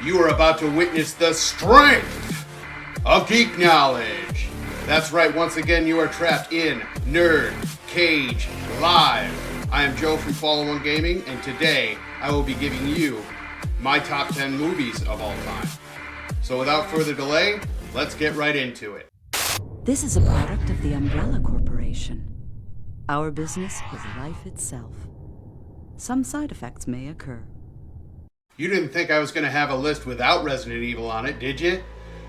You are about to witness the strength of geek knowledge. That's right, once again you are trapped in NerdCage Live. I am Joe from FallenOneGaming, and today I will be giving you my top 10 movies of all time. So without further delay, let's get right into it. This is a product of the Umbrella Corporation. Our business is life itself. Some side effects may occur. You didn't think I was going to have a list without Resident Evil on it, did you?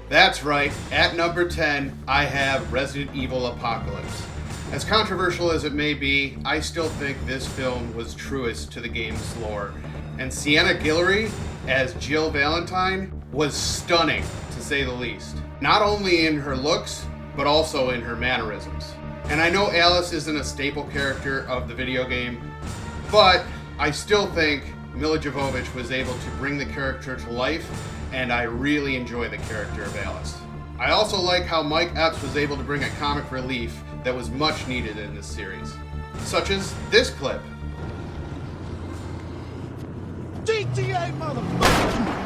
That's right, at number 10, I have Resident Evil Apocalypse. As controversial as it may be, I still think this film was truest to the game's lore. And Sienna Guillory as Jill Valentine was stunning, to say the least. Not only in her looks, but also in her mannerisms. And I know Alice isn't a staple character of the video game, but I still think Milla Jovovich was able to bring the character to life, and I really enjoy the character of Alice. I also like how Mike Epps was able to bring a comic relief that was much needed in this series, such as this clip. GTA motherfucker!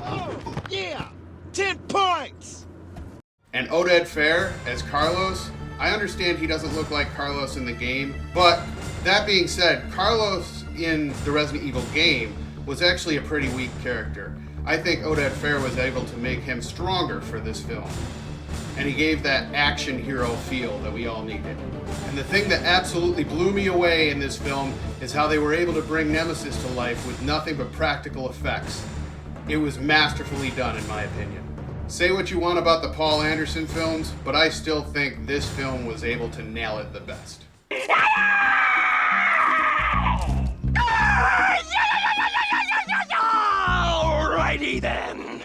Oh, yeah! 10 points! And Oded Fair as Carlos. I understand he doesn't look like Carlos in the game, but that being said, Carlos in the Resident Evil game was actually a pretty weak character. I think Oded Fair was able to make him stronger for this film. And he gave that action hero feel that we all needed. And the thing that absolutely blew me away in this film is how they were able to bring Nemesis to life with nothing but practical effects. It was masterfully done, in my opinion. Say what you want about the Paul Anderson films, but I still think this film was able to nail it the best. Alrighty then.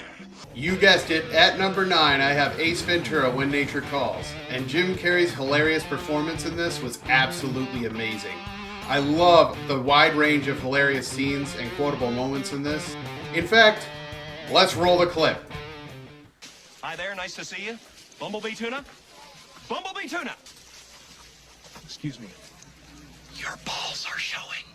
You guessed it, at number 9 I have Ace Ventura: When Nature Calls. And Jim Carrey's hilarious performance in this was absolutely amazing. I love the wide range of hilarious scenes and quotable moments in this. In fact, let's roll the clip. Hi there, nice to see you. Bumblebee tuna? Bumblebee tuna! Excuse me. Your balls are showing.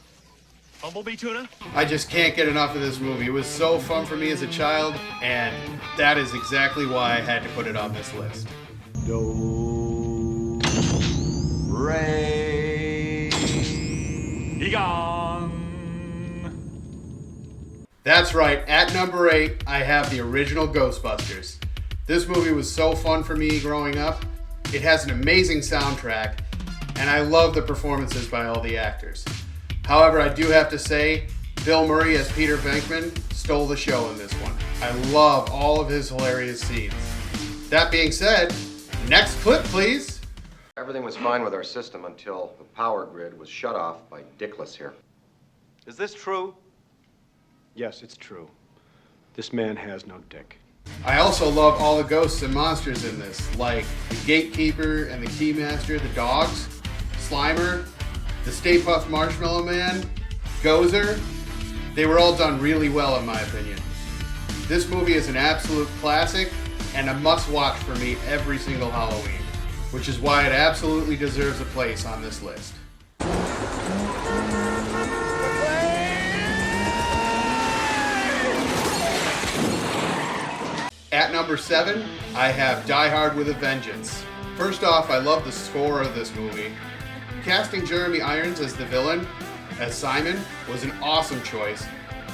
Bumblebee tuna? I just can't get enough of this movie. It was so fun for me as a child, and that is exactly why I had to put it on this list. Do. Ray. Egon! That's right, at number 8, I have the original Ghostbusters. This movie was so fun for me growing up. It has an amazing soundtrack, and I love the performances by all the actors. However, I do have to say, Bill Murray as Peter Venkman stole the show in this one. I love all of his hilarious scenes. That being said, next clip, please. Everything was fine with our system until the power grid was shut off by Dickless here. Is this true? Yes, it's true. This man has no dick. I also love all the ghosts and monsters in this, like the Gatekeeper and the Keymaster, the dogs, Slimer, the Stay Puft Marshmallow Man, Gozer. They were all done really well in my opinion. This movie is an absolute classic and a must-watch for me every single Halloween, which is why it absolutely deserves a place on this list. At number 7, I have Die Hard with a Vengeance. First off, I love the score of this movie. Casting Jeremy Irons as the villain, as Simon, was an awesome choice,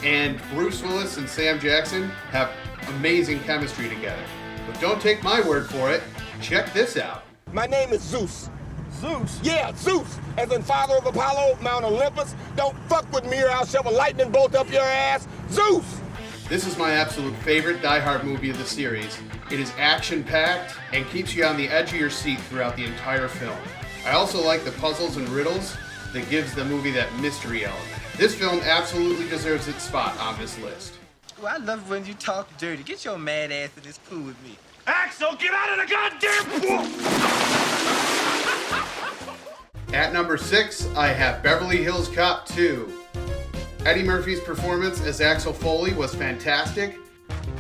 and Bruce Willis and Sam Jackson have amazing chemistry together. But don't take my word for it, check this out. My name is Zeus. Zeus? Yeah, Zeus, as in father of Apollo, Mount Olympus. Don't fuck with me or I'll shove a lightning bolt up your ass. Zeus! This is my absolute favorite Die Hard movie of the series. It is action-packed and keeps you on the edge of your seat throughout the entire film. I also like the puzzles and riddles that gives the movie that mystery element. This film absolutely deserves its spot on this list. Ooh, I love when you talk dirty. Get your mad ass in this pool with me. Axel, get out of the goddamn pool! At number 6, I have Beverly Hills Cop 2. Eddie Murphy's performance as Axel Foley was fantastic,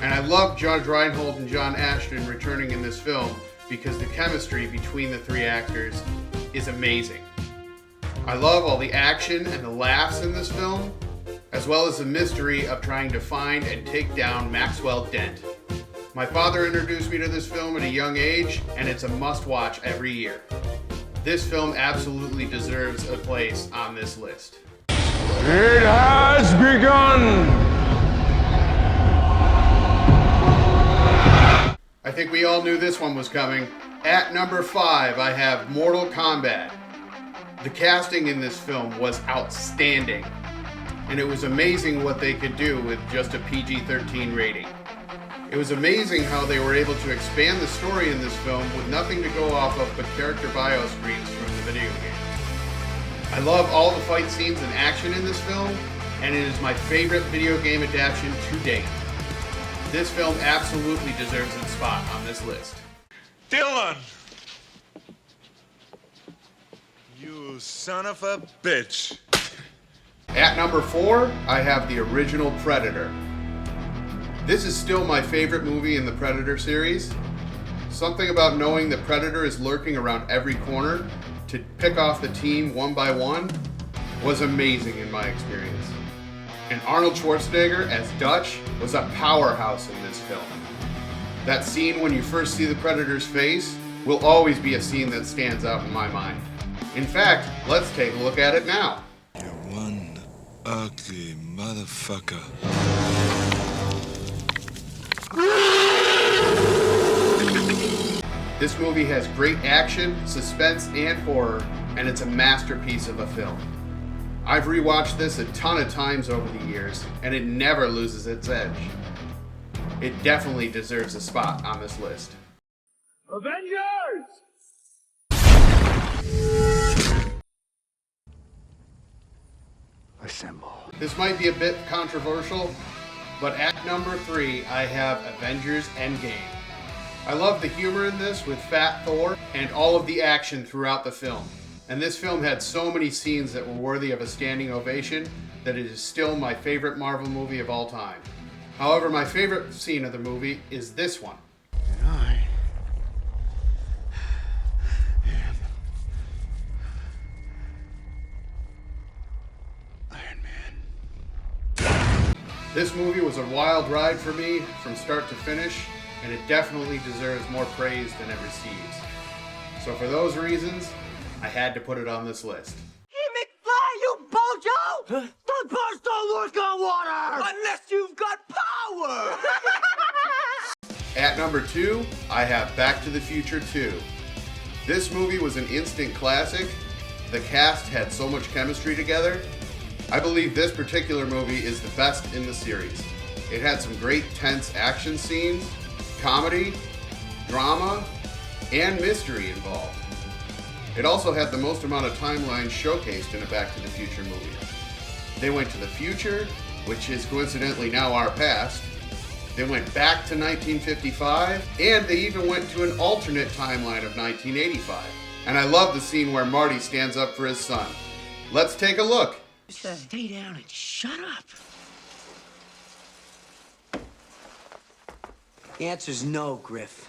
and I love Judge Reinhold and John Ashton returning in this film because the chemistry between the three actors is amazing. I love all the action and the laughs in this film, as well as the mystery of trying to find and take down Maxwell Dent. My father introduced me to this film at a young age, and it's a must-watch every year. This film absolutely deserves a place on this list. It has begun! I think we all knew this one was coming. At number 5, I have Mortal Kombat. The casting in this film was outstanding, and it was amazing what they could do with just a PG-13 rating. It was amazing how they were able to expand the story in this film with nothing to go off of but character bio screens from the video game. I love all the fight scenes and action in this film, and it is my favorite video game adaptation to date. This film absolutely deserves its spot on this list. Dylan! You son of a bitch. At number 4, I have the original Predator. This is still my favorite movie in the Predator series. Something about knowing the Predator is lurking around every corner to pick off the team one by one was amazing in my experience. And Arnold Schwarzenegger as Dutch was a powerhouse in this film. That scene when you first see the Predator's face will always be a scene that stands out in my mind. In fact, let's take a look at it now. You're one ugly motherfucker. This movie has great action, suspense, and horror, and it's a masterpiece of a film. I've rewatched this a ton of times over the years, and it never loses its edge. It definitely deserves a spot on this list. Avengers! Assemble. This might be a bit controversial, but at number 3, I have Avengers End Game. I love the humor in this with Fat Thor and all of the action throughout the film. And this film had so many scenes that were worthy of a standing ovation that it is still my favorite Marvel movie of all time. However, my favorite scene of the movie is this one. And I am Iron Man. This movie was a wild ride for me from start to finish, and it definitely deserves more praise than it receives. So for those reasons, I had to put it on this list. Hey, McFly, you bojo! The bars don't work on water! Unless you've got power! At number 2, I have Back to the Future 2. This movie was an instant classic. The cast had so much chemistry together. I believe this particular movie is the best in the series. It had some great tense action scenes, comedy, drama, and mystery involved. It also had the most amount of timelines showcased in a Back to the Future movie. They went to the future, which is coincidentally now our past. They went back to 1955, and they even went to an alternate timeline of 1985. And I love the scene where Marty stands up for his son. Let's take a look. Stay down and shut up. The answer's no, Griff.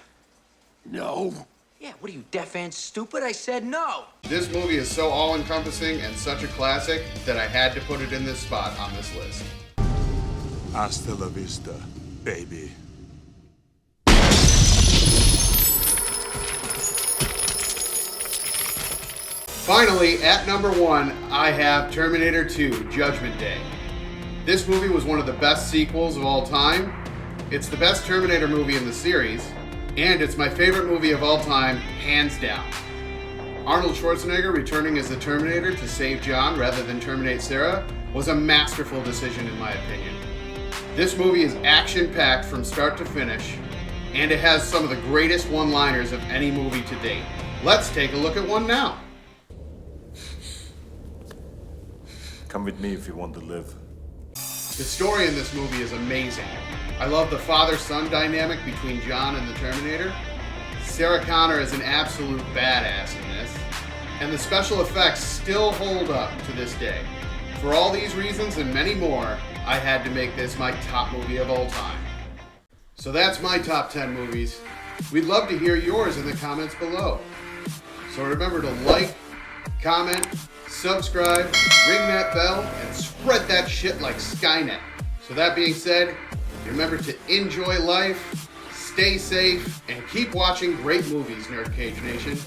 No. Yeah, what are you, deaf and stupid? I said no. This movie is so all-encompassing and such a classic that I had to put it in this spot on this list. Hasta la vista, baby. Finally, at number 1, I have Terminator 2: Judgment Day. This movie was one of the best sequels of all time. It's the best Terminator movie in the series, and it's my favorite movie of all time, hands down. Arnold Schwarzenegger returning as the Terminator to save John rather than terminate Sarah was a masterful decision in my opinion. This movie is action-packed from start to finish, and it has some of the greatest one-liners of any movie to date. Let's take a look at one now. Come with me if you want to live. The story in this movie is amazing. I love the father-son dynamic between John and the Terminator. Sarah Connor is an absolute badass in this. And the special effects still hold up to this day. For all these reasons and many more, I had to make this my top movie of all time. So that's my top 10 movies. We'd love to hear yours in the comments below. So remember to like, comment, subscribe, ring that bell, and spread that shit like Skynet. So that being said, remember to enjoy life, stay safe, and keep watching great movies, NerdCage Nation.